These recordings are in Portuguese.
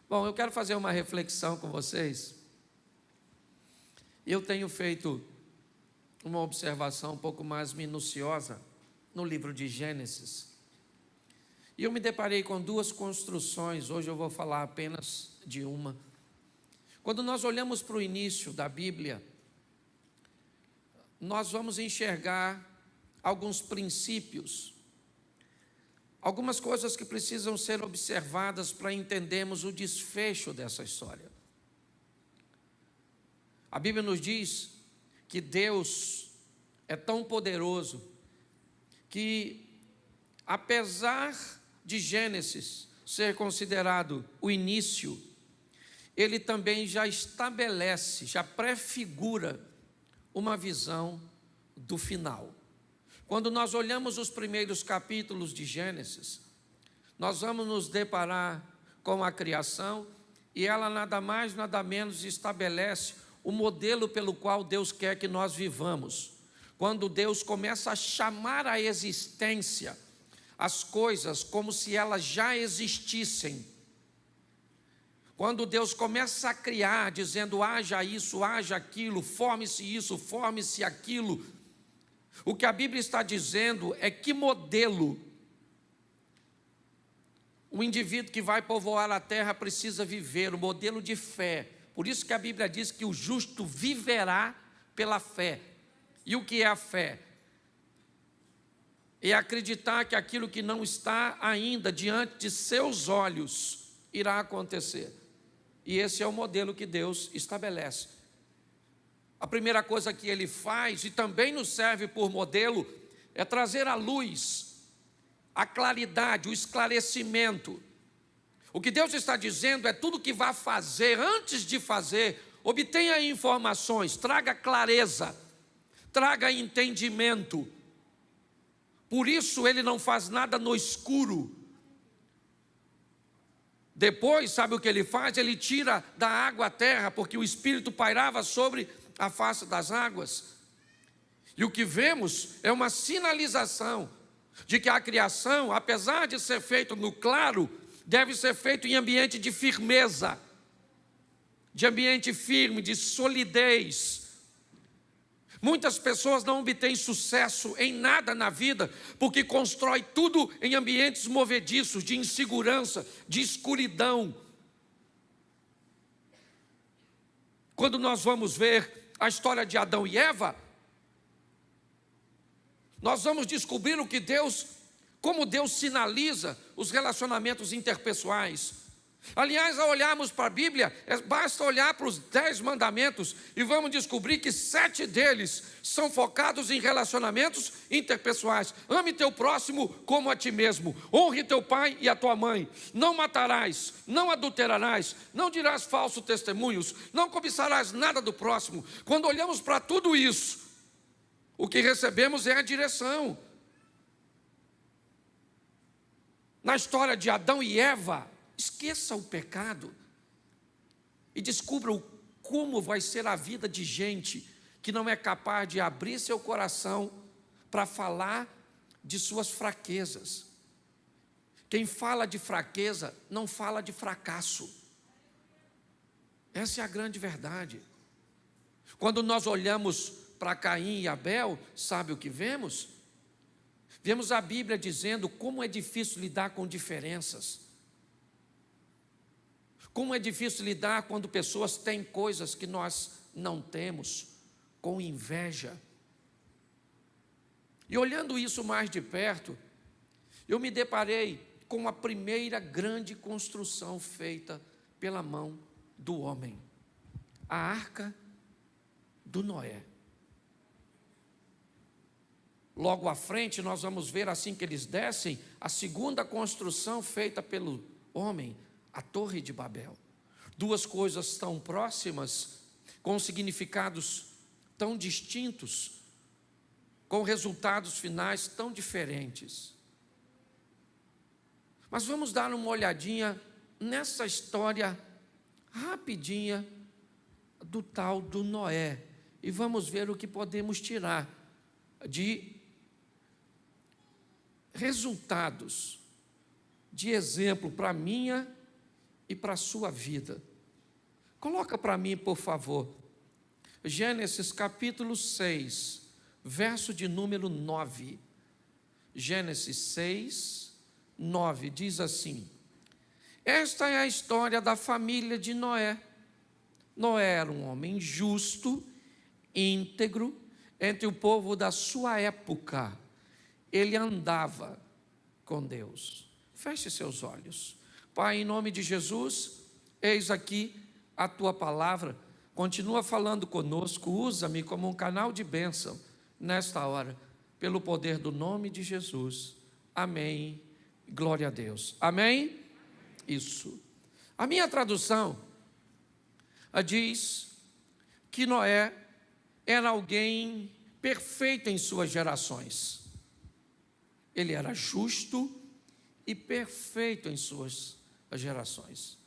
Bom, eu quero fazer uma reflexão com vocês. Eu tenho feito uma observação um pouco mais minuciosa no livro de Gênesis. E eu me deparei com duas construções, hoje eu vou falar apenas de uma. Quando nós olhamos para o início da Bíblia, nós vamos enxergar alguns princípios, algumas coisas que precisam ser observadas para entendermos o desfecho dessa história. A Bíblia nos diz que Deus é tão poderoso que, apesar de Gênesis ser considerado o início, ele também já estabelece, já prefigura uma visão do final. Quando nós olhamos os primeiros capítulos de Gênesis, nós vamos nos deparar com a criação e ela nada mais, nada menos estabelece o modelo pelo qual Deus quer que nós vivamos. Quando Deus começa a chamar à existência as coisas como se elas já existissem. Quando Deus começa a criar, dizendo haja isso, haja aquilo, forme-se isso, forme-se aquilo. O que a Bíblia está dizendo é que modelo o indivíduo que vai povoar a terra precisa viver, o modelo de fé. Por isso que a Bíblia diz que o justo viverá pela fé. E o que é a fé? É acreditar que aquilo que não está ainda diante de seus olhos irá acontecer. E esse é o modelo que Deus estabelece. A primeira coisa que Ele faz, e também nos serve por modelo, é trazer à luz a claridade, o esclarecimento. O que Deus está dizendo é tudo que vai fazer, antes de fazer, obtenha informações, traga clareza, traga entendimento. Por isso Ele não faz nada no escuro. Depois, sabe o que Ele faz? Ele tira da água a terra, porque o Espírito pairava sobre a face das águas. E o que vemos é uma sinalização de que a criação, apesar de ser feita no claro, deve ser feito em ambiente de firmeza, de ambiente firme, de solidez. Muitas pessoas não obtêm sucesso em nada na vida, porque constrói tudo em ambientes movediços, de insegurança, de escuridão. Quando nós vamos ver a história de Adão e Eva, nós vamos descobrir o que como Deus sinaliza os relacionamentos interpessoais. Aliás, ao olharmos para a Bíblia, basta olhar para os 10 mandamentos e vamos descobrir que 7 deles são focados em relacionamentos interpessoais. Ame teu próximo como a ti mesmo. Honre teu pai e a tua mãe. Não matarás, não adulterarás, não dirás falsos testemunhos, não cobiçarás nada do próximo. Quando olhamos para tudo isso, o que recebemos é a direção. Na história de Adão e Eva, esqueça o pecado e descubra como vai ser a vida de gente que não é capaz de abrir seu coração para falar de suas fraquezas. Quem fala de fraqueza não fala de fracasso. Essa é a grande verdade. Quando nós olhamos para Caim e Abel, sabe o que vemos? Vemos a Bíblia dizendo como é difícil lidar com diferenças. Como é difícil lidar quando pessoas têm coisas que nós não temos, com inveja. E olhando isso mais de perto, eu me deparei com a primeira grande construção feita pela mão do homem, a Arca do Noé. Logo à frente nós vamos ver, assim que eles descem, a segunda construção feita pelo homem, a Torre de Babel. Duas coisas tão próximas, com significados tão distintos, com resultados finais tão diferentes. Mas vamos dar uma olhadinha nessa história rapidinha do tal do Noé e vamos ver o que podemos tirar de resultados, de exemplo para a minha e para a sua vida. Coloca para mim, por favor, Gênesis capítulo 6, verso de número 9. Gênesis 6, 9, diz assim: esta é a história da família de Noé. Noé era um homem justo, íntegro, entre o povo da sua época. Ele andava com Deus. Feche seus olhos. Pai, em nome de Jesus, eis aqui a tua palavra. Continua falando conosco, usa-me como um canal de bênção nesta hora, pelo poder do nome de Jesus. Amém. Glória a Deus. Amém? Isso. A minha tradução diz que Noé era alguém perfeito em suas gerações. Ele era justo e perfeito em suas gerações.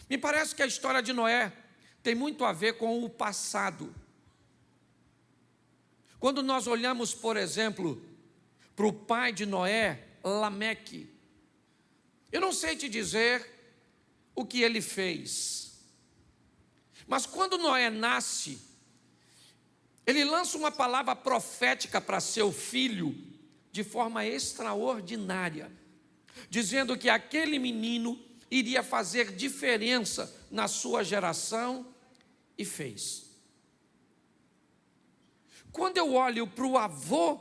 Me parece que a história de Noé tem muito a ver com o passado. Quando nós olhamos, por exemplo, para o pai de Noé, Lameque, eu não sei te dizer o que ele fez, mas quando Noé nasce, ele lança uma palavra profética para seu filho de forma extraordinária, dizendo que aquele menino iria fazer diferença na sua geração, e fez. Quando eu olho para o avô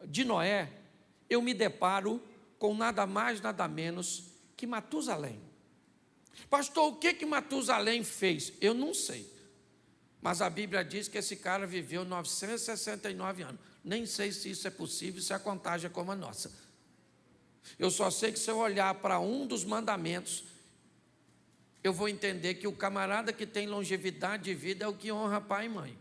de Noé, eu me deparo com nada mais, nada menos que Matusalém. Pastor, o que Matusalém fez? Eu não sei, mas a Bíblia diz que esse cara viveu 969 anos. Nem sei se isso é possível, se a contagem é como a nossa. Eu só sei que se eu olhar para um dos mandamentos, eu vou entender que o camarada que tem longevidade de vida é o que honra pai e mãe.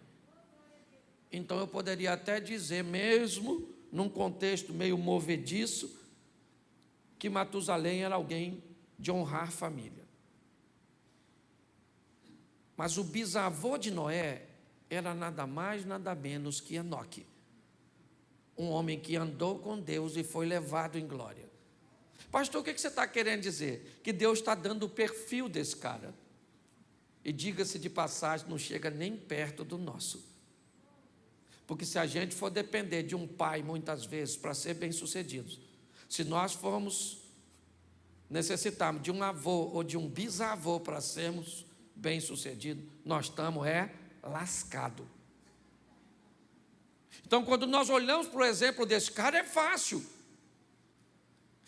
Então eu poderia até dizer, mesmo num contexto meio movediço, que Matusalém era alguém de honrar família. Mas o bisavô de Noé era nada mais, nada menos que Enoque, um homem que andou com Deus e foi levado em glória. Pastor, o que você está querendo dizer? Que Deus está dando o perfil desse cara. E diga-se de passagem, não chega nem perto do nosso. Porque se a gente for depender de um pai, muitas vezes, para ser bem-sucedidos, se nós necessitarmos de um avô ou de um bisavô para sermos bem-sucedidos, nós estamos lascados. Então, quando nós olhamos para o exemplo desse cara, é fácil.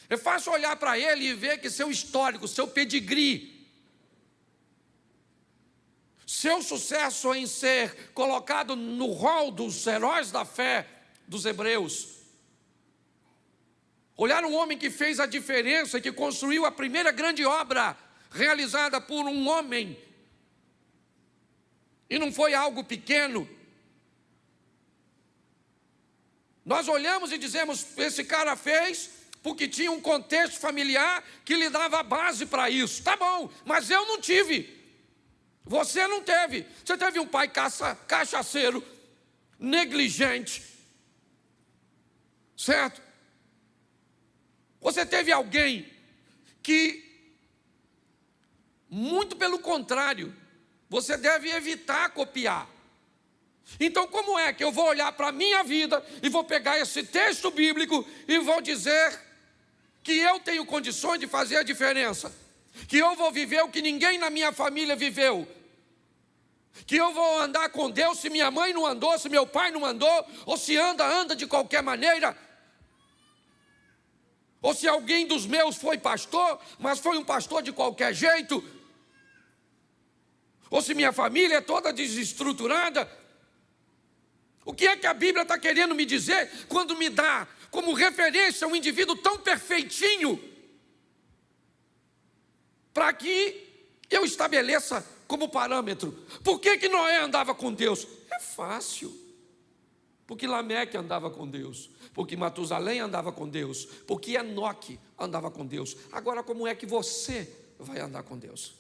É fácil olhar para ele e ver que seu histórico, seu pedigree, seu sucesso em ser colocado no rol dos heróis da fé dos hebreus. Olhar um homem que fez a diferença, que construiu a primeira grande obra realizada por um homem, e não foi algo pequeno. Nós olhamos e dizemos, esse cara fez porque tinha um contexto familiar que lhe dava a base para isso. Tá bom, mas eu não tive. Você não teve. Você teve um pai cachaceiro, negligente, certo? Você teve alguém que, muito pelo contrário, você deve evitar copiar. Então, como é que eu vou olhar para a minha vida e vou pegar esse texto bíblico e vou dizer que eu tenho condições de fazer a diferença, que eu vou viver o que ninguém na minha família viveu, que eu vou andar com Deus se minha mãe não andou, se meu pai não andou, ou se anda de qualquer maneira, ou se alguém dos meus foi pastor, mas foi um pastor de qualquer jeito, ou se minha família é toda desestruturada. O que é que a Bíblia está querendo me dizer quando me dá como referência um indivíduo tão perfeitinho, para que eu estabeleça como parâmetro? Por que Noé andava com Deus? É fácil. Porque Lameque andava com Deus, porque Matusalém andava com Deus, porque Enoque andava com Deus. Agora, como é que você vai andar com Deus?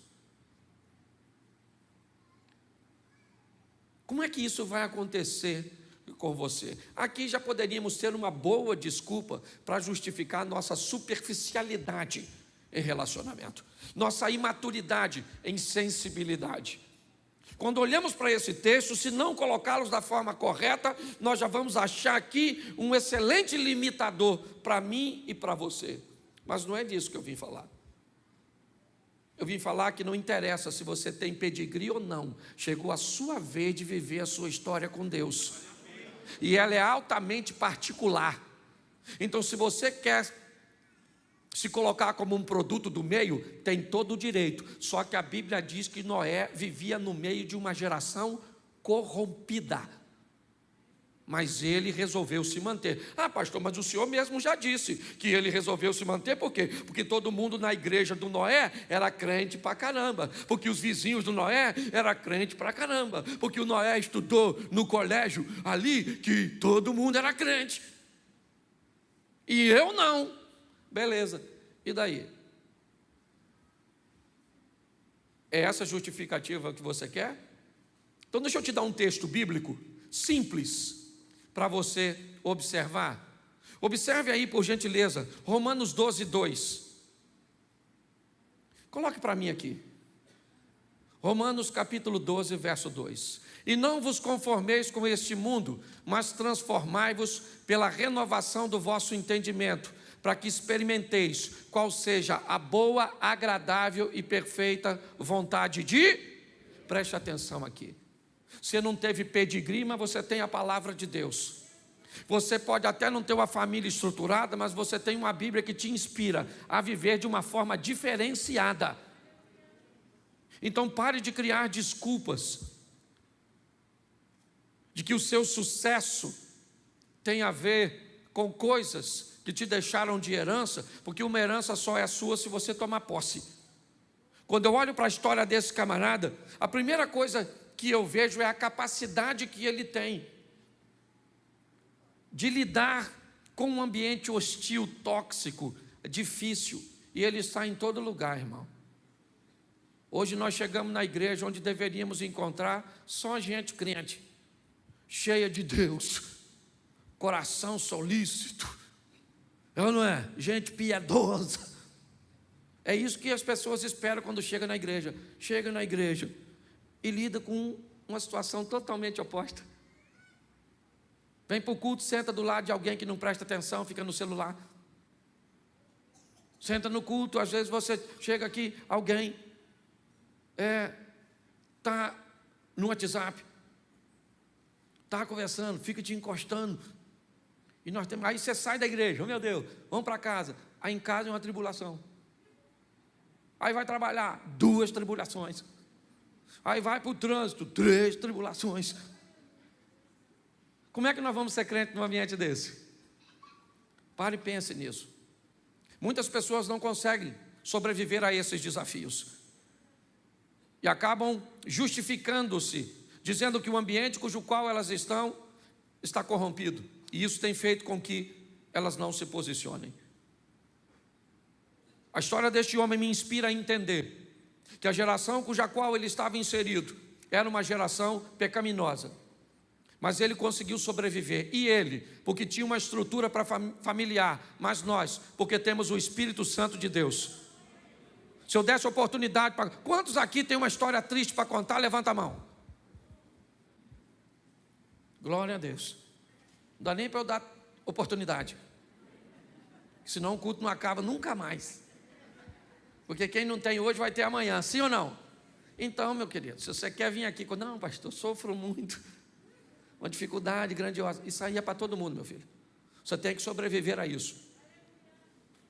Como é que isso vai acontecer com você? Aqui já poderíamos ter uma boa desculpa para justificar nossa superficialidade em relacionamento, nossa imaturidade em sensibilidade. Quando olhamos para esse texto, se não colocá-los da forma correta, nós já vamos achar aqui um excelente limitador para mim e para você. Mas não é disso que eu vim falar. Eu vim falar que não interessa se você tem pedigree ou não, chegou a sua vez de viver a sua história com Deus. E ela é altamente particular. Então, se você quer se colocar como um produto do meio, tem todo o direito. Só que a Bíblia diz que Noé vivia no meio de uma geração corrompida. Mas ele resolveu se manter. Ah, pastor, mas o senhor mesmo já disse que ele resolveu se manter, por quê? Porque todo mundo na igreja do Noé era crente pra caramba. Porque os vizinhos do Noé eram crente pra caramba. Porque o Noé estudou no colégio ali, que todo mundo era crente. E eu não. Beleza, e daí? É essa justificativa que você quer? Então deixa eu te dar um texto bíblico simples para você observar. Observe aí, por gentileza, Romanos 12, 2. Coloque para mim aqui. Romanos capítulo 12, verso 2. E não vos conformeis com este mundo, mas transformai-vos pela renovação do vosso entendimento, para que experimenteis qual seja a boa, agradável e perfeita vontade de... Preste atenção aqui. Você não teve pedigree, mas você tem a palavra de Deus. Você pode até não ter uma família estruturada, mas você tem uma Bíblia que te inspira a viver de uma forma diferenciada. Então pare de criar desculpas de que o seu sucesso tem a ver com coisas que te deixaram de herança, porque uma herança só é sua se você tomar posse. Quando eu olho para a história desse camarada, a primeira coisa que eu vejo é a capacidade que ele tem de lidar com um ambiente hostil, tóxico, difícil, e ele está em todo lugar, irmão. Hoje nós chegamos na igreja onde deveríamos encontrar só gente crente, cheia de Deus, coração solícito, não é? Gente piedosa. É isso que as pessoas esperam quando chegam na igreja. Chega na igreja e lida com uma situação totalmente oposta. Vem para o culto, senta do lado de alguém que não presta atenção, fica no celular. Senta no culto, às vezes você chega aqui, alguém está no WhatsApp, está conversando, fica te encostando. E nós temos, aí você sai da igreja, oh meu Deus, vamos para casa. Aí em casa é uma tribulação. Aí vai trabalhar, 2 tribulações. Aí vai para o trânsito, 3 tribulações. Como é que nós vamos ser crentes num ambiente desse? Pare e pense nisso. Muitas pessoas não conseguem sobreviver a esses desafios. E acabam justificando-se, dizendo que o ambiente cujo qual elas estão está corrompido. E isso tem feito com que elas não se posicionem. A história deste homem me inspira a entender que a geração cuja qual ele estava inserido era uma geração pecaminosa. Mas ele conseguiu sobreviver. E ele, porque tinha uma estrutura familiar. Mas nós, porque temos o Espírito Santo de Deus. Se eu desse oportunidade para... Quantos aqui tem uma história triste para contar? Levanta a mão. Glória a Deus. Não dá nem para eu dar oportunidade. Senão o culto não acaba nunca mais. Porque quem não tem hoje vai ter amanhã, sim ou não? Então, meu querido, se você quer vir aqui, não, pastor, sofro muito, uma dificuldade grandiosa, isso aí é para todo mundo, meu filho. Você tem que sobreviver a isso.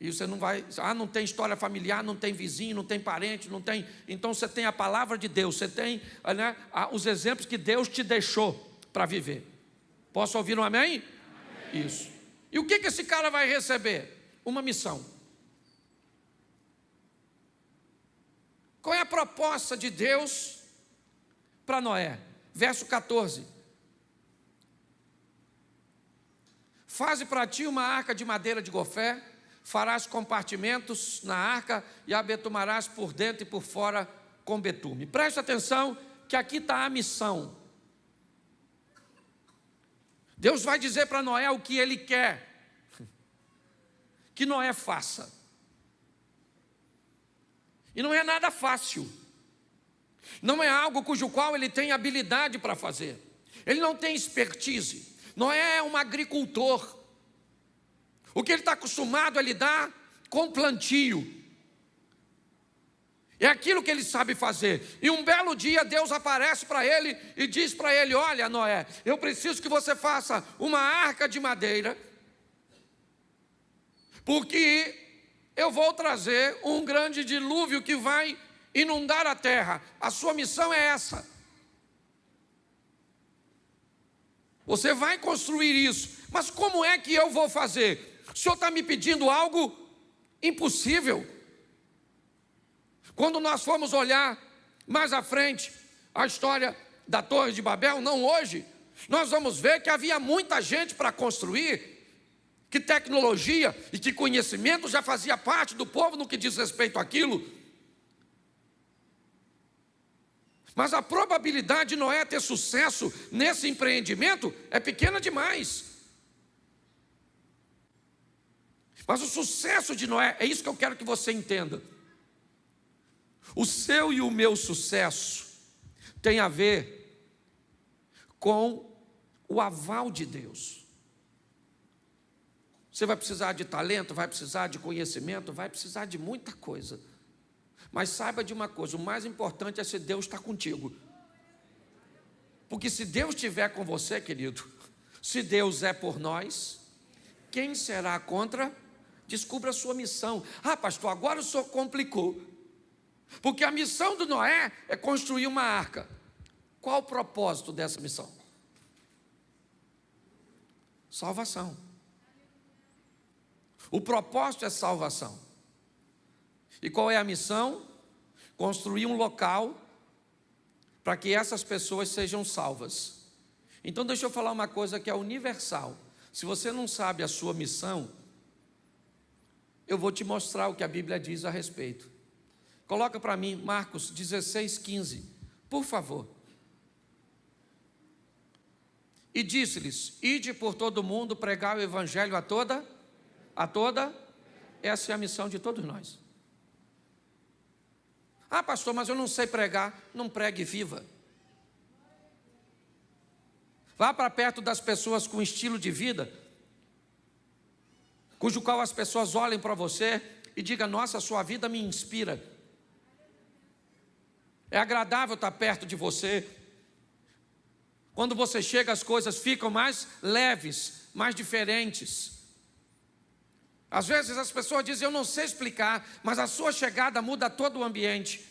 E você não vai, não tem história familiar, não tem vizinho, não tem parente, não tem. Então você tem a palavra de Deus, você tem, né, os exemplos que Deus te deixou para viver. Posso ouvir um amém? Amém. Isso. E o que esse cara vai receber? Uma missão. Qual é a proposta de Deus para Noé? Verso 14. Faze para ti uma arca de madeira de gofé, farás compartimentos na arca e a betumarás por dentro e por fora com betume. Preste atenção que aqui está a missão. Deus vai dizer para Noé o que Ele quer que Noé faça. E não é nada fácil. Não é algo cujo qual ele tem habilidade para fazer. Ele não tem expertise. Noé é um agricultor. O que ele está acostumado a lidar com plantio. É aquilo que ele sabe fazer. E um belo dia Deus aparece para ele e diz para ele: olha, Noé, eu preciso que você faça uma arca de madeira, porque eu vou trazer um grande dilúvio que vai inundar a terra. A sua missão é essa. Você vai construir isso. Mas como é que eu vou fazer? O Senhor está me pedindo algo impossível. Quando nós formos olhar mais à frente a história da Torre de Babel, não hoje, nós vamos ver que havia muita gente para construir, que tecnologia e que conhecimento já fazia parte do povo no que diz respeito àquilo. Mas a probabilidade de Noé ter sucesso nesse empreendimento é pequena demais. Mas o sucesso de Noé, é isso que eu quero que você entenda. O seu e o meu sucesso tem a ver com o aval de Deus. Você vai precisar de talento, vai precisar de conhecimento, vai precisar de muita coisa. Mas saiba de uma coisa, o mais importante é se Deus está contigo. Porque se Deus estiver com você, querido, se Deus é por nós, quem será contra? Descubra a sua missão. Ah, pastor, agora o senhor complicou. Porque a missão do Noé é construir uma arca. Qual o propósito dessa missão? Salvação. O propósito é salvação. E qual é a missão? Construir um local para que essas pessoas sejam salvas. Então deixa eu falar uma coisa que é universal. Se você não sabe a sua missão, eu vou te mostrar o que a Bíblia diz a respeito. Coloca para mim Marcos 16:15, por favor. E disse-lhes: ide por todo o mundo, pregar o evangelho a toda, essa é a missão de todos nós. Ah, pastor, mas eu não sei pregar. Não pregue, viva. Vá para perto das pessoas com estilo de vida, cujo qual as pessoas olhem para você e digam: nossa, sua vida me inspira. É agradável estar perto de você. Quando você chega, as coisas ficam mais leves, mais diferentes. Às vezes as pessoas dizem: eu não sei explicar, mas a sua chegada muda todo o ambiente.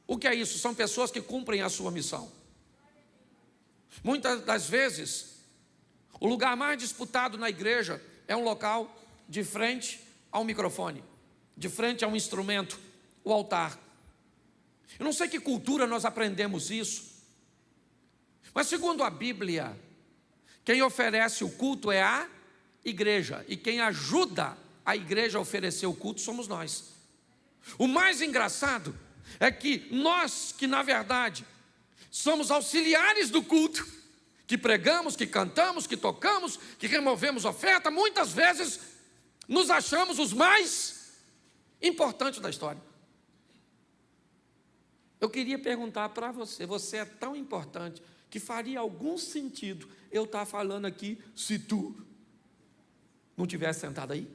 O que é isso? São pessoas que cumprem a sua missão. Muitas das vezes, o lugar mais disputado na igreja é um local de frente ao microfone, de frente a um instrumento, o altar. Eu não sei que cultura nós aprendemos isso, mas segundo a Bíblia, quem oferece o culto é a igreja, e quem ajuda a igreja a oferecer o culto somos nós. O mais engraçado é que nós, que na verdade somos auxiliares do culto, que pregamos, que cantamos, que tocamos, que removemos oferta, muitas vezes nos achamos os mais importantes da história. Eu queria perguntar para você: você é tão importante que faria algum sentido eu estar falando aqui se tu não tivesse sentado aí?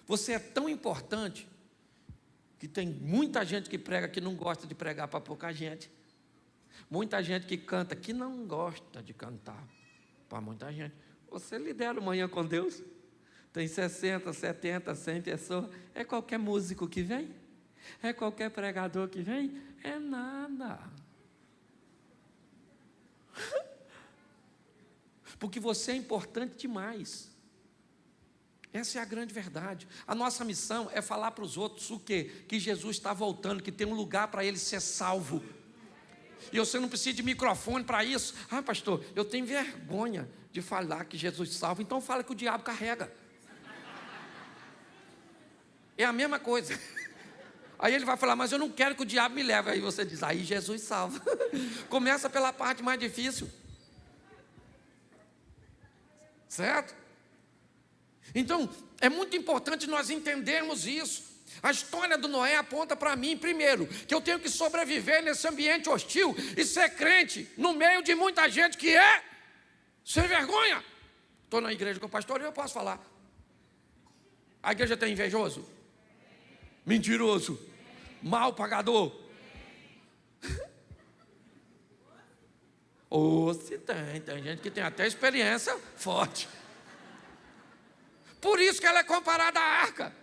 Você é tão importante que tem muita gente que prega que não gosta de pregar para pouca gente. Muita gente que canta que não gosta de cantar para muita gente. Você lidera o Manhã com Deus. Tem 60, 70, 100 pessoas. É qualquer músico que vem? É qualquer pregador que vem? É nada. Porque você é importante demais. Essa é a grande verdade. A nossa missão é falar para os outros o quê? Que Jesus está voltando, que tem um lugar para ele ser salvo. E você não precisa de microfone para isso. Ah, pastor, eu tenho vergonha de falar que Jesus salva. Então fala que o diabo carrega. É a mesma coisa. Aí ele vai falar: mas eu não quero que o diabo me leve. Aí você diz: aí Jesus salva. Começa pela parte mais difícil. Certo? Então, é muito importante nós entendermos isso. A história do Noé aponta para mim, primeiro, que eu tenho que sobreviver nesse ambiente hostil e ser crente no meio de muita gente que é sem vergonha. Estou na igreja com o pastor e eu posso falar. A igreja tem invejoso? Mentiroso? Mal pagador? Ou se tem gente que tem até experiência forte. Por isso que ela é comparada à arca.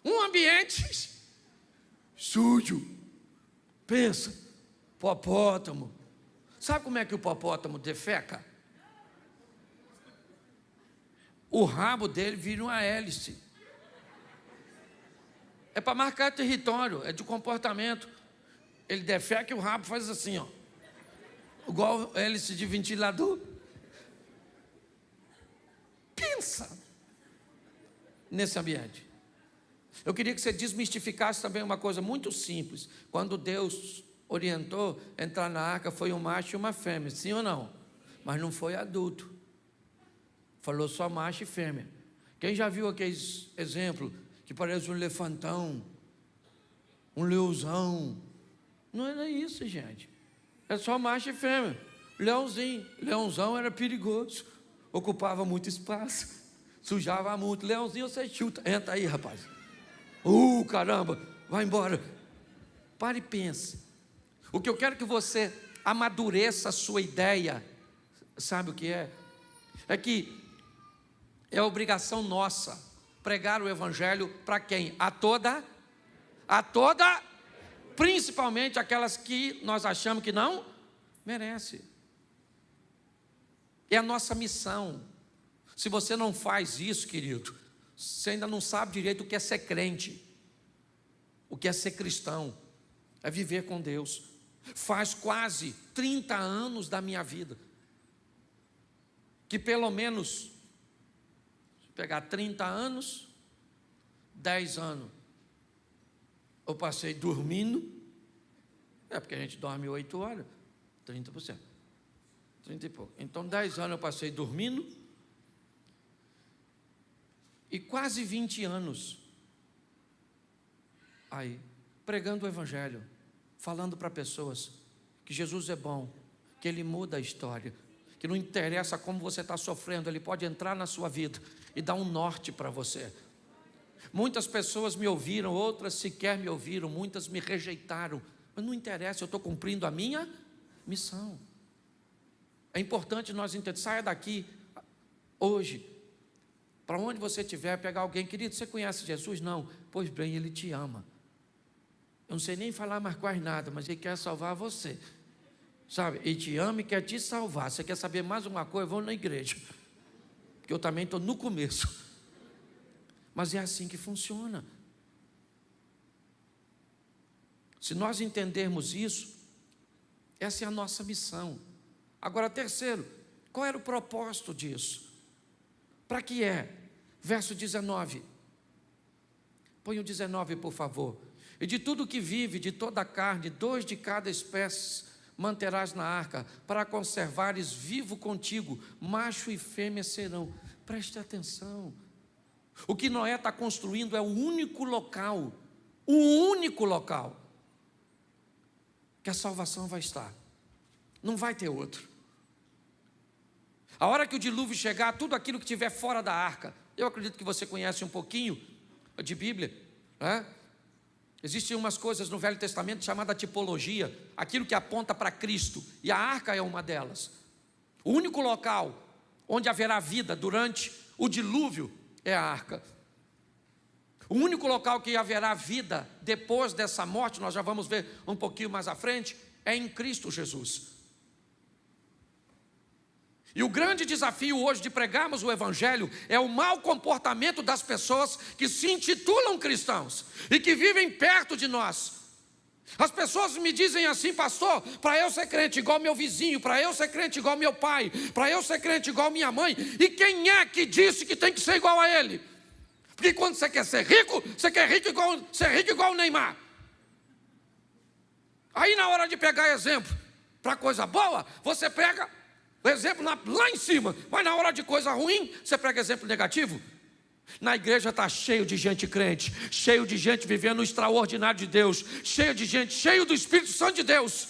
Um ambiente sujo. Pensa, hipopótamo. Sabe como é que o hipopótamo defeca? O rabo dele vira uma hélice. É para marcar território, é de comportamento. Ele defeca e o rabo faz assim, ó. Igual hélice de ventilador. Pensa nesse ambiente. Eu queria que você desmistificasse também uma coisa muito simples. Quando Deus orientou entrar na arca, foi um macho e uma fêmea, sim ou não? Mas não foi adulto. Falou só macho e fêmea. Quem já viu aqueles exemplos que parece um elefantão, um leãozão? Não era isso, gente. É só macho e fêmea. Leãozinho. Leãozão era perigoso. Ocupava muito espaço. Sujava muito. Leãozinho você chuta. Entra aí, rapaz. Caramba. Vai embora. Pare e pense. O que eu quero que você amadureça a sua ideia. Sabe o que é? É que é obrigação nossa pregar o evangelho para quem? A toda, principalmente aquelas que nós achamos que não merece. É a nossa missão. Se você não faz isso, querido, você ainda não sabe direito o que é ser crente, o que é ser cristão, é viver com Deus. Faz quase 30 anos da minha vida que pelo menos, se pegar 30 anos, 10 anos, eu passei dormindo, porque a gente dorme 8 horas, 30%, 30 e pouco. Então 10 anos eu passei dormindo, e quase 20 anos, aí, pregando o evangelho, falando para pessoas que Jesus é bom, que Ele muda a história, que não interessa como você está sofrendo, Ele pode entrar na sua vida e dar um norte para você. Muitas pessoas me ouviram, outras sequer me ouviram, muitas me rejeitaram, mas não interessa, eu estou cumprindo a minha missão. É importante nós entendermos. Saia daqui hoje, para onde você estiver, pegar alguém, querido, você conhece Jesus? Não, pois bem, Ele te ama. Eu não sei nem falar mais quase nada, mas Ele quer salvar você, sabe? Ele te ama e quer te salvar. Você quer saber mais uma coisa? Vou na igreja, porque eu também estou no começo, mas é assim que funciona. Se nós entendermos isso, essa é a nossa missão. Agora, terceiro, qual era o propósito disso? Para que é? Verso 19. Põe o 19, por favor. E de tudo que vive, de toda a carne, 2 de cada espécie manterás na arca, para conservares vivo contigo, macho e fêmea serão. Preste atenção. O que Noé está construindo é o único local que a salvação vai estar. Não vai ter outro. A hora que o dilúvio chegar, tudo aquilo que estiver fora da arca, eu acredito que você conhece um pouquinho de Bíblia, né? Existem umas coisas no Velho Testamento chamada tipologia, aquilo que aponta para Cristo, e a arca é uma delas. O único local onde haverá vida durante o dilúvio é a arca. O único local que haverá vida depois dessa morte, nós já vamos ver um pouquinho mais à frente, é em Cristo Jesus. E o grande desafio hoje de pregarmos o evangelho é o mau comportamento das pessoas que se intitulam cristãos e que vivem perto de nós. As pessoas me dizem assim: pastor, para eu ser crente igual meu vizinho, para eu ser crente igual meu pai, para eu ser crente igual minha mãe. E quem é que disse que tem que ser igual a ele? Porque quando você quer ser rico, você quer ser rico igual o Neymar. Aí na hora de pegar exemplo para coisa boa, você pega O exemplo lá em cima, mas na hora de coisa ruim, você prega exemplo negativo. Na igreja está cheio de gente crente, cheio de gente vivendo o extraordinário de Deus, cheio de gente, cheio do Espírito Santo de Deus.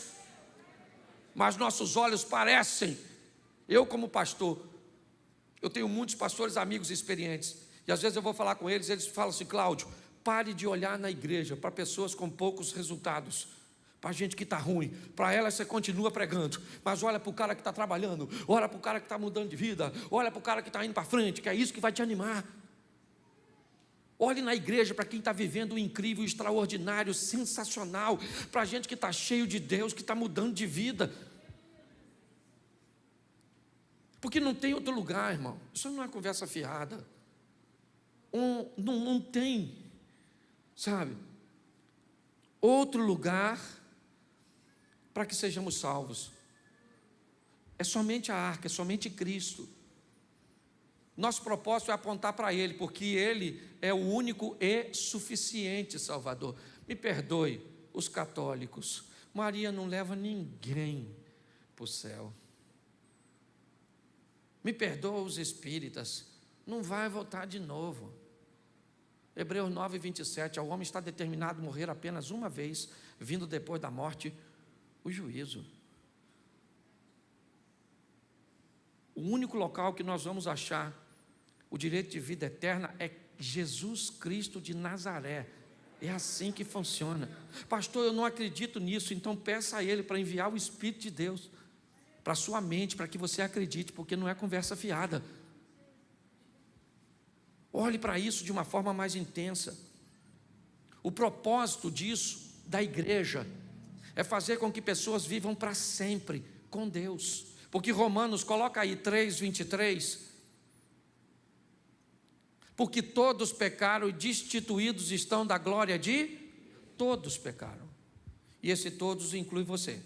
Mas nossos olhos parecem, eu como pastor, eu tenho muitos pastores amigos experientes, e às vezes eu vou falar com eles, eles falam assim: Cláudio, pare de olhar na igreja para pessoas com poucos resultados, para gente que está ruim. Para ela você continua pregando, mas olha para o cara que está trabalhando, olha para o cara que está mudando de vida, olha para o cara que está indo para frente, que é isso que vai te animar. Olhe na igreja para quem está vivendo o incrível, o extraordinário, sensacional, para a gente que está cheio de Deus, que está mudando de vida. Porque não tem outro lugar, irmão. Isso não é conversa fiada. Não tem, sabe, outro lugar para que sejamos salvos. É somente a arca, é somente Cristo. Nosso propósito é apontar para Ele, porque Ele é o único e suficiente Salvador. Me perdoe, os católicos, Maria não leva ninguém para o céu. Me perdoa os espíritas, não vai voltar de novo. Hebreus 9, 27, ao homem está determinado morrer apenas uma vez, vindo depois da morte o juízo. O único local que nós vamos achar o direito de vida eterna é Jesus Cristo de Nazaré. É assim que funciona. Pastor, eu não acredito nisso, então peça a Ele para enviar o Espírito de Deus para a sua mente, para que você acredite, porque não é conversa fiada. Olhe para isso de uma forma mais intensa. O propósito disso, da igreja, é fazer com que pessoas vivam para sempre com Deus. Porque Romanos, coloca aí 3:23, porque todos pecaram e destituídos estão da glória de... Todos pecaram. E esse todos inclui você.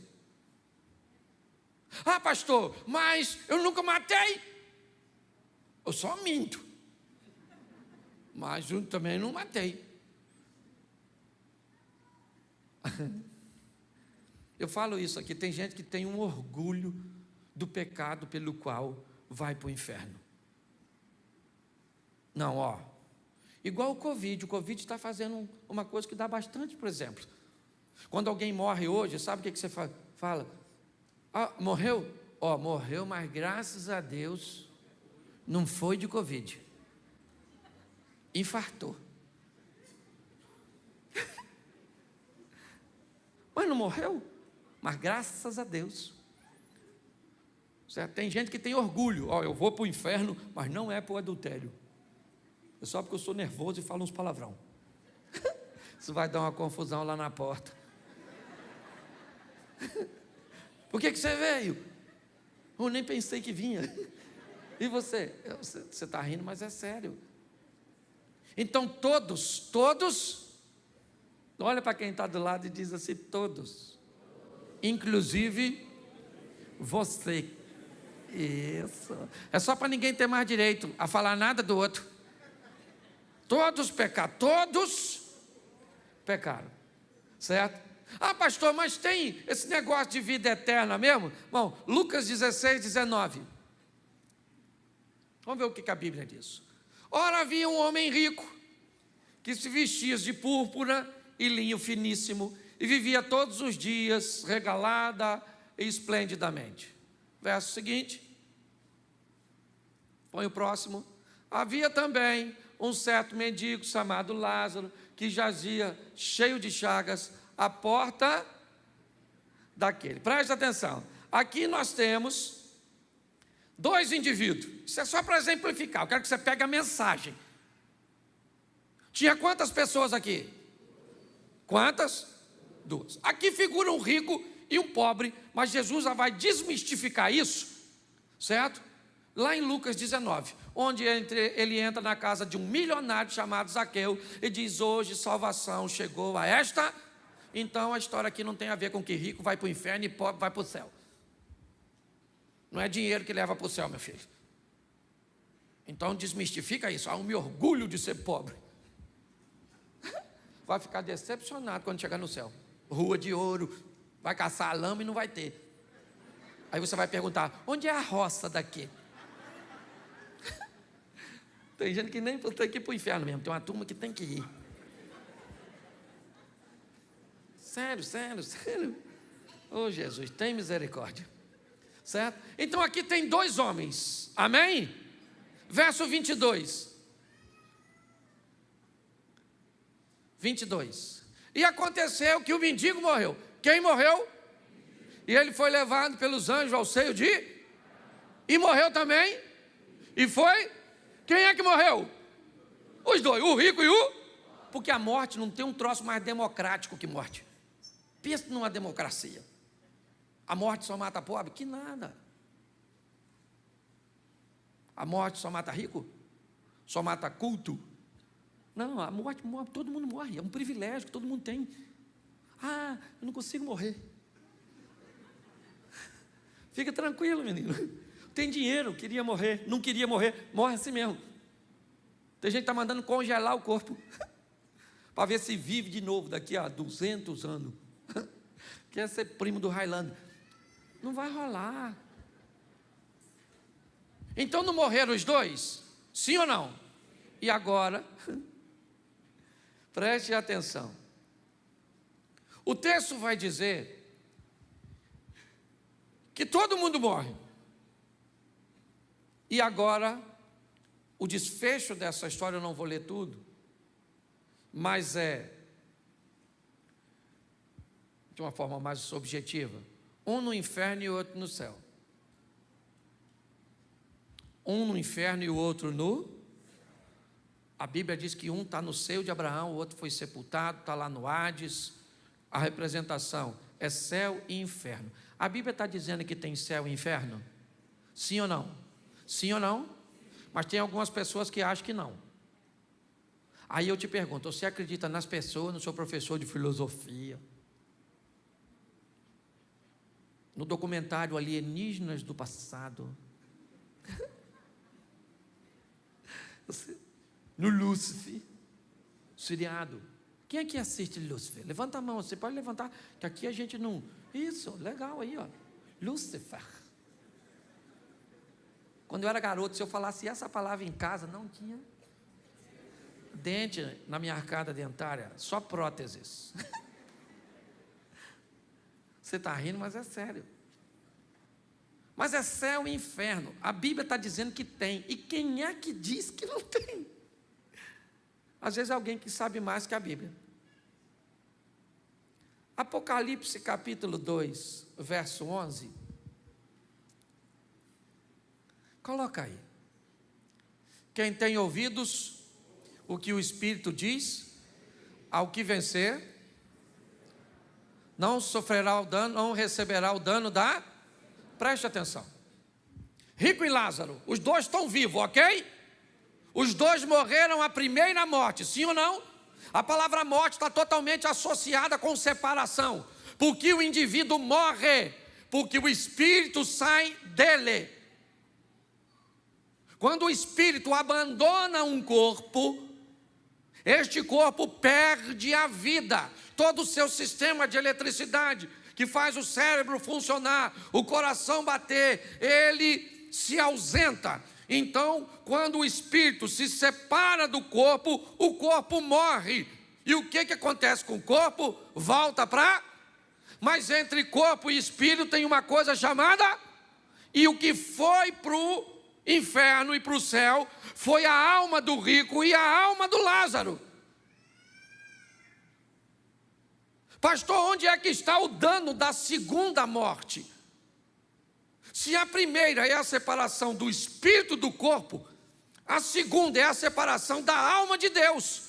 Ah, pastor, mas eu nunca matei. Eu só minto. Mas eu também não matei. Eu falo isso aqui, tem gente que tem um orgulho do pecado pelo qual vai para o inferno. Não, igual o Covid está fazendo uma coisa que dá bastante, por exemplo. Quando alguém morre hoje, sabe o que você fala? Ah, morreu? Morreu, mas graças a Deus não foi de Covid. Infartou. Mas não morreu? Mas graças a Deus. Certo? Tem gente que tem orgulho. Eu vou para o inferno, mas não é para o adultério. É só porque eu sou nervoso e falo uns palavrão. Isso vai dar uma confusão lá na porta. Por que você veio? Eu nem pensei que vinha. E você? Você está rindo, mas é sério. Então todos, olha para quem está do lado e diz assim: todos, inclusive você. Isso. É só para ninguém ter mais direito a falar nada do outro. Todos pecaram, todos pecaram, certo? Ah, pastor, mas tem esse negócio de vida eterna mesmo? Bom, Lucas 16, 19. Vamos ver o que a Bíblia diz. Ora, havia um homem rico, que se vestia de púrpura e linho finíssimo, e vivia todos os dias regalada e esplendidamente. Verso seguinte. Põe o próximo. Havia também um certo mendigo chamado Lázaro, que jazia cheio de chagas à porta daquele. Preste atenção. Aqui nós temos dois indivíduos. Isso é só para exemplificar. Eu quero que você pegue a mensagem. Tinha quantas pessoas aqui? Quantas? Duas. Aqui figura um rico e um pobre, mas Jesus já vai desmistificar isso, certo? Lá em Lucas 19, onde ele entra na casa de um milionário chamado Zaqueu e diz: hoje salvação chegou a esta. Então a história aqui não tem a ver com que rico vai para o inferno e pobre vai para o céu. Não é dinheiro que leva para o céu, meu filho. Então desmistifica isso. Eu me orgulho de ser pobre. Vai ficar decepcionado quando chegar no céu. Rua de ouro, vai caçar lama e não vai ter. Aí você vai perguntar, onde é a roça daqui? Tem gente que nem tem que ir para o inferno mesmo, tem uma turma que tem que ir. Sério. Oh, Jesus, tem misericórdia. Certo? Então aqui tem 2 homens, amém? Verso 22. E aconteceu que o mendigo morreu. Quem morreu? E ele foi levado pelos anjos ao seio de... E morreu também? E foi? Quem é que morreu? Os 2, o rico e o... Porque a morte não tem um troço mais democrático que morte. Pensa numa democracia. A morte só mata pobre? Que nada. A morte só mata rico? Só mata culto? Não, a morte, todo mundo morre. É um privilégio que todo mundo tem. Ah, eu não consigo morrer. Fica tranquilo, menino. Tem dinheiro, queria morrer, não queria morrer, morre assim mesmo. Tem gente que está mandando congelar o corpo para ver se vive de novo daqui a 200 anos. Quer ser primo do Highlander. Não vai rolar. Então não morreram os 2? Sim ou não? E agora, preste atenção. O texto vai dizer que todo mundo morre. E agora, o desfecho dessa história, eu não vou ler tudo, mas é de uma forma mais objetiva. Um no inferno e o outro no céu. Um no inferno e o outro no... A Bíblia diz que um está no seio de Abraão, o outro foi sepultado, está lá no Hades. A representação é céu e inferno. A Bíblia está dizendo que tem céu e inferno? Sim ou não? Sim ou não? Mas tem algumas pessoas que acham que não. Aí eu te pergunto, você acredita nas pessoas, no seu professor de filosofia? No documentário Alienígenas do Passado? No Lúcifer? Seriado? Quem é que assiste Lúcifer? Levanta a mão, você pode levantar, que aqui a gente não... Isso, legal aí, ó. Lúcifer. Quando eu era garoto, se eu falasse essa palavra em casa, não tinha dente na minha arcada dentária, só próteses. Você está rindo, mas é sério. Mas é céu e inferno. A Bíblia está dizendo que tem. E quem é que diz que não tem? Às vezes é alguém que sabe mais que a Bíblia. Apocalipse capítulo 2, verso 11. Coloca aí. Quem tem ouvidos, o que o Espírito diz, ao que vencer, não sofrerá o dano, não receberá o dano da... Preste atenção. Rico e Lázaro, os 2 estão vivos, ok? Os 2 morreram a primeira morte, sim ou não? A palavra morte está totalmente associada com separação. Porque o indivíduo morre, porque o espírito sai dele. Quando o espírito abandona um corpo, este corpo perde a vida. Todo o seu sistema de eletricidade, que faz o cérebro funcionar, o coração bater, ele se ausenta. Então, quando o espírito se separa do corpo, o corpo morre. E o que acontece com o corpo? Volta para... Mas entre corpo e espírito tem uma coisa chamada... E o que foi para o inferno e para o céu foi a alma do rico e a alma do Lázaro. Pastor, onde é que está o dano da segunda morte? Se a primeira é a separação do espírito do corpo, a segunda é a separação da alma de Deus.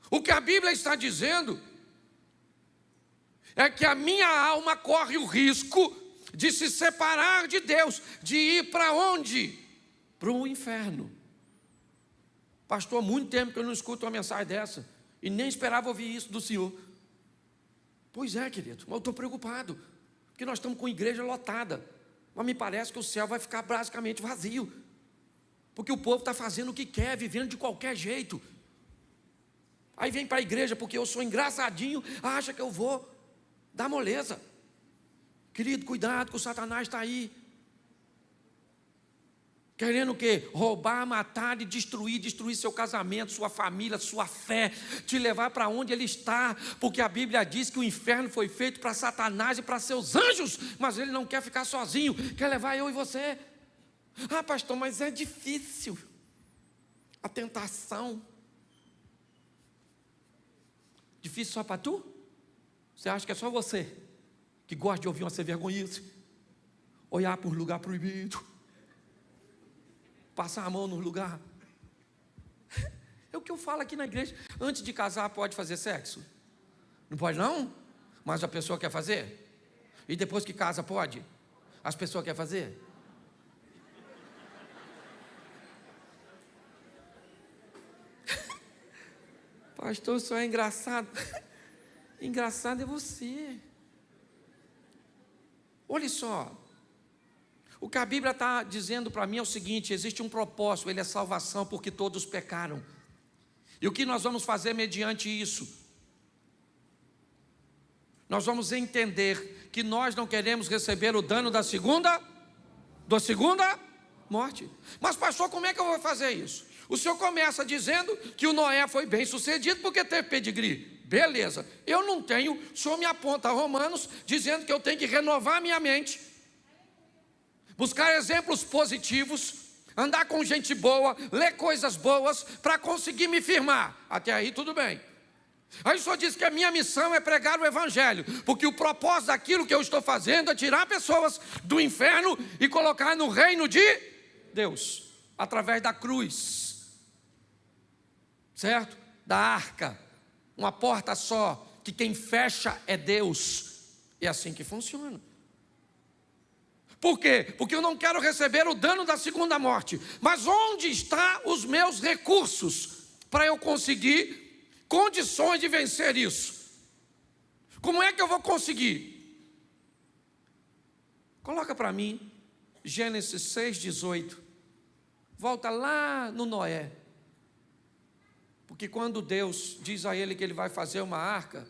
O que a Bíblia está dizendo é que a minha alma corre o risco de se separar de Deus, de ir para onde? Para o inferno. Pastor, há muito tempo que eu não escuto uma mensagem dessa, e nem esperava ouvir isso do Senhor. Pois é, querido, mas eu estou preocupado, porque nós estamos com a igreja lotada, mas me parece que o céu vai ficar basicamente vazio, porque o povo está fazendo o que quer, vivendo de qualquer jeito. Aí vem para a igreja porque eu sou engraçadinho, acha que eu vou dar moleza. Querido, cuidado que o Satanás está aí. Querendo o quê? Roubar, matar e destruir seu casamento, sua família, sua fé, te levar para onde ele está, porque a Bíblia diz que o inferno foi feito para Satanás e para seus anjos, mas ele não quer ficar sozinho, quer levar eu e você. Ah, pastor, mas é difícil. A tentação. Difícil só para tu? Você acha que é só você que gosta de ouvir uma vergonhice? Olhar para um lugar proibido, passar a mão no lugar. É o que eu falo aqui na igreja. Antes de casar pode fazer sexo? Não pode não? Mas a pessoa quer fazer? E depois que casa pode? As pessoas querem fazer? Pastor, só é engraçado. Engraçado é você. Olha só. O que a Bíblia está dizendo para mim é o seguinte: existe um propósito, ele é salvação, porque todos pecaram. E o que nós vamos fazer mediante isso? Nós vamos entender que nós não queremos receber o dano da segunda morte. Mas pastor, como é que eu vou fazer isso? O senhor começa dizendo que o Noé foi bem sucedido porque teve pedigree. Beleza, eu não tenho, o senhor me aponta a Romanos dizendo que eu tenho que renovar a minha mente, buscar exemplos positivos, andar com gente boa, ler coisas boas, para conseguir me firmar. Até aí tudo bem. Aí o senhor diz que a minha missão é pregar o evangelho, porque o propósito daquilo que eu estou fazendo é tirar pessoas do inferno e colocar no reino de Deus, através da cruz, certo? Da arca, uma porta só, que quem fecha é Deus. É assim que funciona. Por quê? Porque eu não quero receber o dano da segunda morte. Mas onde estão os meus recursos para eu conseguir condições de vencer isso? Como é que eu vou conseguir? Coloca para mim Gênesis 6,18. Volta lá no Noé. Porque quando Deus diz a ele que ele vai fazer uma arca,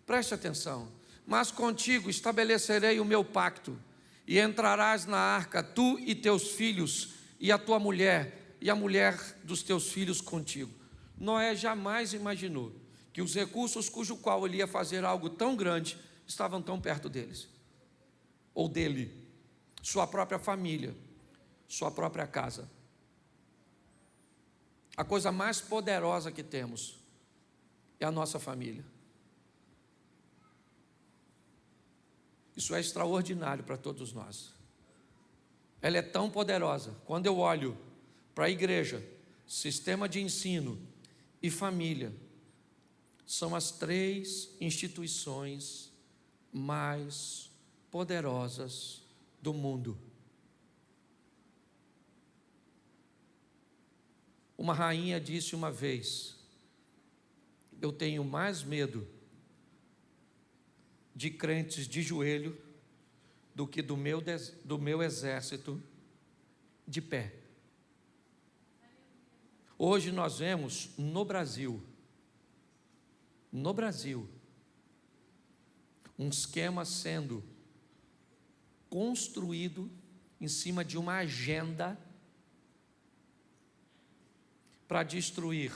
preste atenção: mas contigo estabelecerei o meu pacto, e entrarás na arca, tu e teus filhos, e a tua mulher, e a mulher dos teus filhos contigo. Noé jamais imaginou que os recursos cujo qual ele ia fazer algo tão grande estavam tão perto deles, ou dele, sua própria família, sua própria casa. A coisa mais poderosa que temos é a nossa família. Isso é extraordinário para todos nós. Ela é tão poderosa. Quando eu olho para a igreja, sistema de ensino e família, são as 3 instituições mais poderosas do mundo. Uma rainha disse uma vez: eu tenho mais medo de crentes de joelho do que do meu exército de pé. Hoje nós vemos no Brasil, um esquema sendo construído em cima de uma agenda para destruir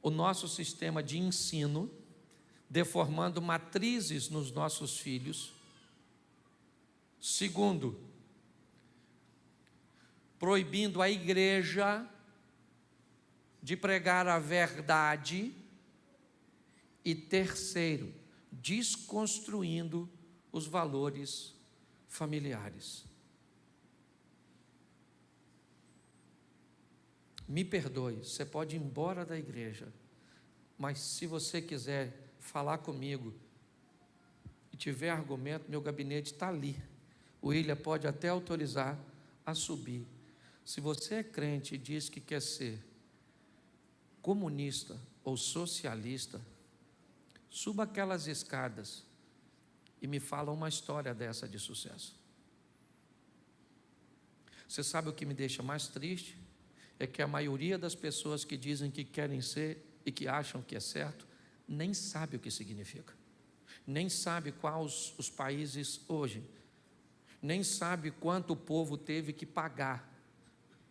o nosso sistema de ensino, deformando matrizes nos nossos filhos. Segundo, proibindo a igreja de pregar a verdade. E terceiro, desconstruindo os valores familiares. Me perdoe, você pode ir embora da igreja, mas se você quiser falar comigo e tiver argumento, meu gabinete está ali. O William pode até autorizar a subir. Se você é crente e diz que quer ser comunista ou socialista, suba aquelas escadas e me fala uma história dessa de sucesso. Você sabe o que me deixa mais triste? É que a maioria das pessoas que dizem que querem ser e que acham que é certo, nem sabe o que significa. nem sabe quais os países hoje, nem sabe quanto o povo teve que pagar.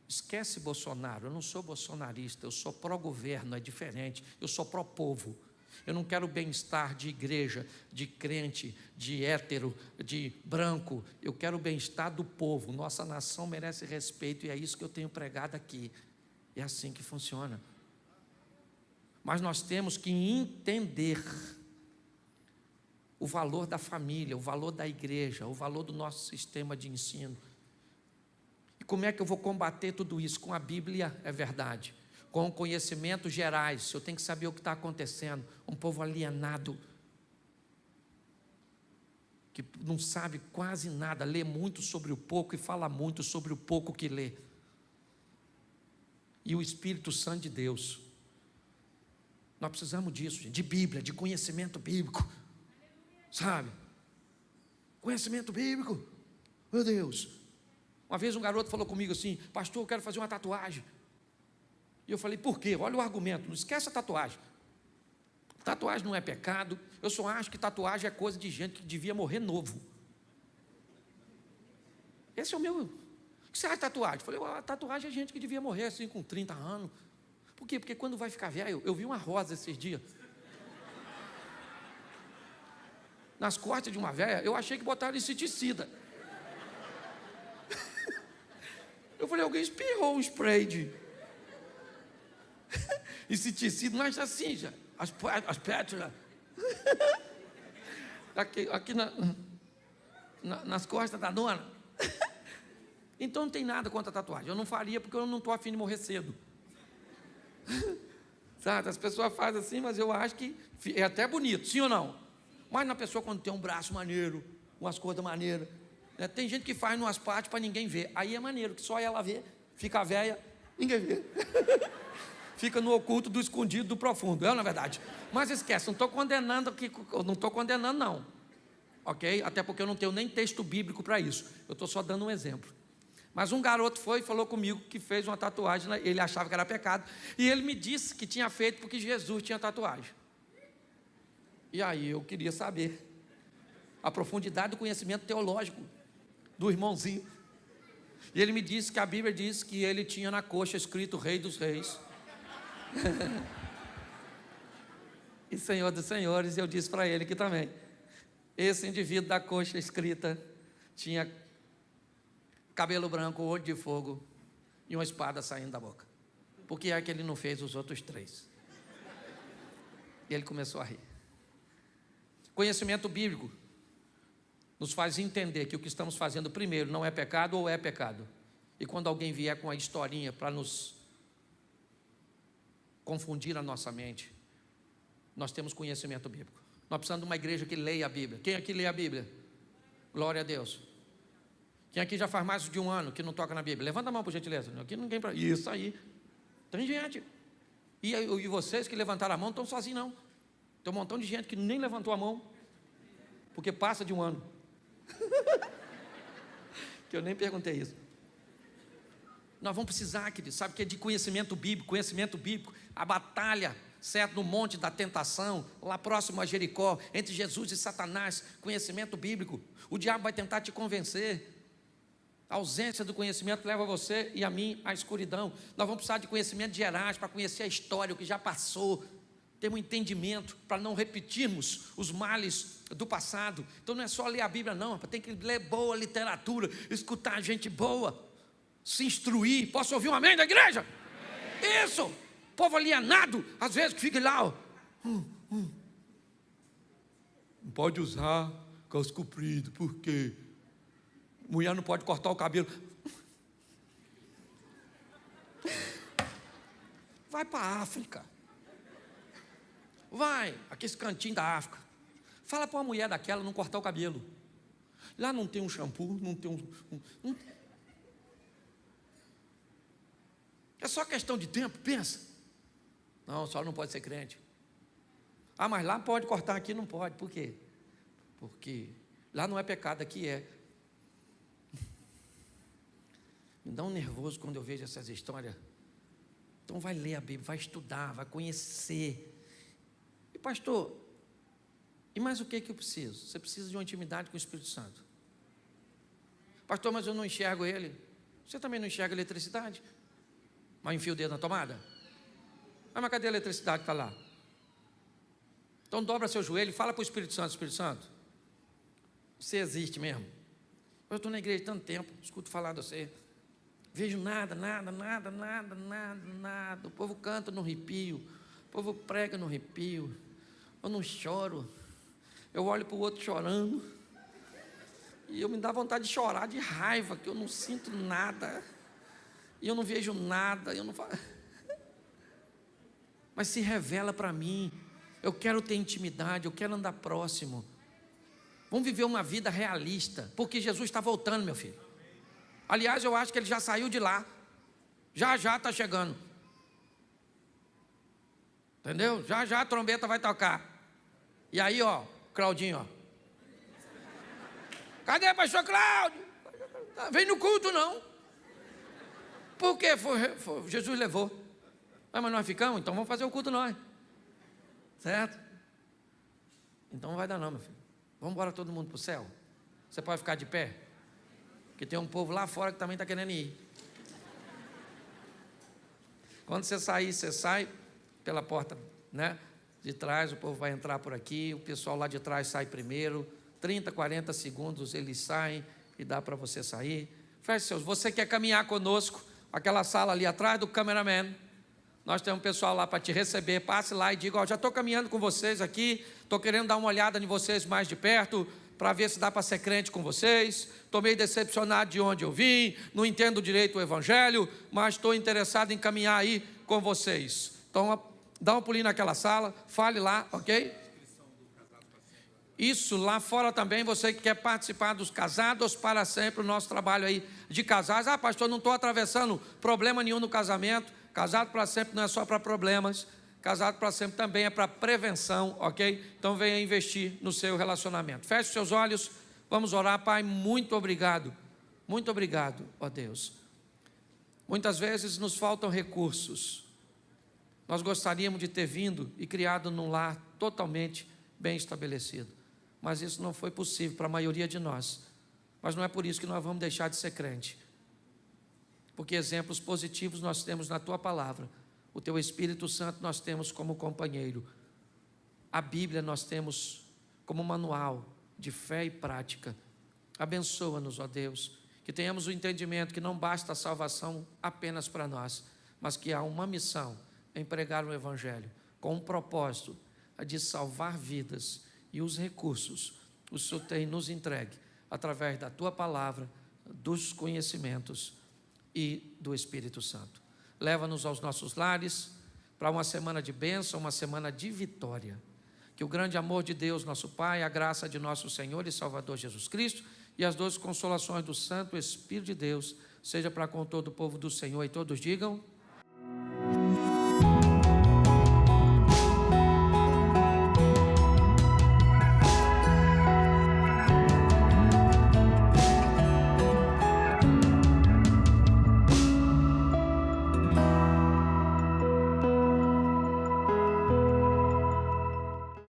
Esquece Bolsonaro, eu não sou bolsonarista, eu sou pró-governo, é diferente, eu sou pró-povo. Eu não quero bem-estar de igreja, de crente, de hétero, de branco. Eu quero o bem-estar do povo. Nossa nação merece respeito e é isso que eu tenho pregado aqui. É assim que funciona. Mas nós temos que entender o valor da família, o valor da igreja, o valor do nosso sistema de ensino. E como é que eu vou combater tudo isso? Com a Bíblia, é verdade. Com conhecimentos gerais, eu tenho que saber o que está acontecendo. Um povo alienado, que não sabe quase nada, lê muito sobre o pouco e fala muito sobre o pouco que lê. E o Espírito Santo de Deus. Nós precisamos disso, gente, de Bíblia, de conhecimento bíblico. Sabe? Conhecimento bíblico. Meu Deus. Uma vez um garoto falou comigo assim: pastor, eu quero fazer uma tatuagem. E eu falei: por quê? Olha o argumento, não esquece a tatuagem. Tatuagem não é pecado. Eu só acho que tatuagem é coisa de gente que devia morrer novo. Esse é o meu. O que você acha de tatuagem? Eu falei: a tatuagem é gente que devia morrer assim com 30 anos. Por quê? Porque quando vai ficar velho, eu vi uma rosa esses dias. Nas costas de uma velha, eu achei que botaram inseticida. Eu falei: alguém espirrou um spray de inseticida, mas assim já, as pétalas. Aqui nas costas da dona. Então não tem nada contra a tatuagem. Eu não faria porque eu não estou afim de morrer cedo. Sabe, as pessoas fazem assim, mas eu acho que é até bonito, sim ou não? Mas na pessoa quando tem um braço maneiro, umas coisas maneiras, né? Tem gente que faz umas partes para ninguém ver. Aí é maneiro, que só ela vê, fica velha, ninguém vê. Fica no oculto, do escondido, do profundo, é na verdade. Mas esquece, não estou condenando aqui, não estou condenando não, ok? Até porque eu não tenho nem texto bíblico para isso, eu estou só dando um exemplo. Mas um garoto foi e falou comigo que fez uma tatuagem, ele achava que era pecado, e ele me disse que tinha feito porque Jesus tinha tatuagem. E aí eu queria saber a profundidade do conhecimento teológico do irmãozinho. E ele me disse que a Bíblia diz que ele tinha na coxa escrito Rei dos Reis e Senhor dos Senhores. E eu disse para ele que também esse indivíduo da coxa escrita tinha cabelo branco, olho de fogo e uma espada saindo da boca. Por que é que ele não fez os outros três? E ele começou a rir. Conhecimento bíblico nos faz entender que o que estamos fazendo primeiro não é pecado ou é pecado. E quando alguém vier com a historinha para nos confundir a nossa mente, nós temos conhecimento bíblico. Nós precisamos de uma igreja que leia a Bíblia. Quem aqui lê a Bíblia? Glória a Deus. Quem aqui já faz mais de um ano que não toca na Bíblia? Levanta a mão, por gentileza. Aqui ninguém para. Isso aí. Tem gente. E vocês que levantaram a mão não estão sozinhos, não. Tem um montão de gente que nem levantou a mão, porque passa de um ano. Que eu nem perguntei isso. Nós vamos precisar, querido, sabe que é de conhecimento bíblico, a batalha, certo, no monte da tentação, lá próximo a Jericó, entre Jesus e Satanás, conhecimento bíblico. O diabo vai tentar te convencer. A ausência do conhecimento leva você e a mim à escuridão. Nós vamos precisar de conhecimento gerais para conhecer a história, o que já passou, ter um entendimento para não repetirmos os males do passado. Então não é só ler a Bíblia não, tem que ler boa literatura, escutar gente boa, se instruir. Posso ouvir um amém da igreja? Amém. Isso, povo alienado, às vezes que fica lá, ó. Não pode usar calça comprida, por quê? Mulher não pode cortar o cabelo. Vai para a África. Vai, aquele cantinho da África. Fala para uma mulher daquela não cortar o cabelo. Lá não tem um shampoo, não tem um. É só questão de tempo, pensa. Não, só não pode ser crente. Ah, mas lá pode cortar, aqui não pode. Por quê? Porque lá não é pecado, aqui é. Me dá um nervoso quando eu vejo essas histórias. Então vai ler a Bíblia, vai estudar, vai conhecer. E pastor, E mais o que eu preciso? Você precisa de uma intimidade com o Espírito Santo. Pastor, mas eu não enxergo ele. Você também não enxerga a eletricidade? Mas enfia o dedo na tomada? Mas cadê a eletricidade que está lá? Então dobra seu joelho e fala para o Espírito Santo: Espírito Santo, você existe mesmo? Eu estou na igreja há tanto tempo, escuto falar de você, vejo nada. O povo canta no arrepio, o povo prega no arrepio, eu não choro, eu olho para o outro chorando, e eu me dá vontade de chorar de raiva, que eu não sinto nada, e eu não vejo nada, eu não falo. Mas se revela para mim, eu quero ter intimidade, eu quero andar próximo. Vamos viver uma vida realista, porque Jesus está voltando, meu filho. Aliás, eu acho que ele já saiu de lá, já está chegando. Entendeu? Já a trombeta vai tocar. E aí, ó, Claudinho, ó. Cadê pastor Cláudio? Vem no culto, não. Por quê? Jesus levou. Mas nós ficamos, então vamos fazer o culto nós. Certo? Então não vai dar não, meu filho. Vamos embora todo mundo para o céu. Você pode ficar de pé? Porque tem um povo lá fora que também está querendo ir. Quando você sair, você sai pela porta, né, de trás, o povo vai entrar por aqui, o pessoal lá de trás sai primeiro, 30, 40 segundos eles saem e dá para você sair. Feche seus. Você quer caminhar conosco, aquela sala ali atrás do cameraman, nós temos um pessoal lá para te receber. Passe lá e diga: ó, já estou caminhando com vocês aqui, estou querendo dar uma olhada em vocês mais de perto, para ver se dá para ser crente com vocês. Estou meio decepcionado de onde eu vim, não entendo direito o evangelho, mas estou interessado em caminhar aí com vocês. Então, dá um pulinho naquela sala, fale lá, ok? Isso, lá fora também, você que quer participar dos Casados para Sempre, o nosso trabalho aí de casais. Ah, pastor, não estou atravessando problema nenhum no casamento. Casado para sempre não é só para problemas, casado para sempre também é para prevenção, ok? Então venha investir no seu relacionamento. Feche seus olhos, vamos orar. Pai, muito obrigado, ó Deus. Muitas vezes nos faltam recursos. Nós gostaríamos de ter vindo e criado num lar totalmente bem estabelecido, mas isso não foi possível para a maioria de nós. Mas não é por isso que nós vamos deixar de ser crente, porque exemplos positivos nós temos na Tua Palavra, o Teu Espírito Santo nós temos como companheiro, a Bíblia nós temos como manual de fé e prática. Abençoa-nos, ó Deus, que tenhamos o entendimento que não basta a salvação apenas para nós, mas que há uma missão em pregar o Evangelho, com um propósito de salvar vidas, e os recursos o Senhor tem nos entregue através da Tua Palavra, dos conhecimentos e do Espírito Santo. Leva-nos aos nossos lares para uma semana de bênção, uma semana de vitória. Que o grande amor de Deus, nosso Pai, a graça de nosso Senhor e Salvador Jesus Cristo e as doces consolações do Santo Espírito de Deus seja para com todo o povo do Senhor, e todos digam: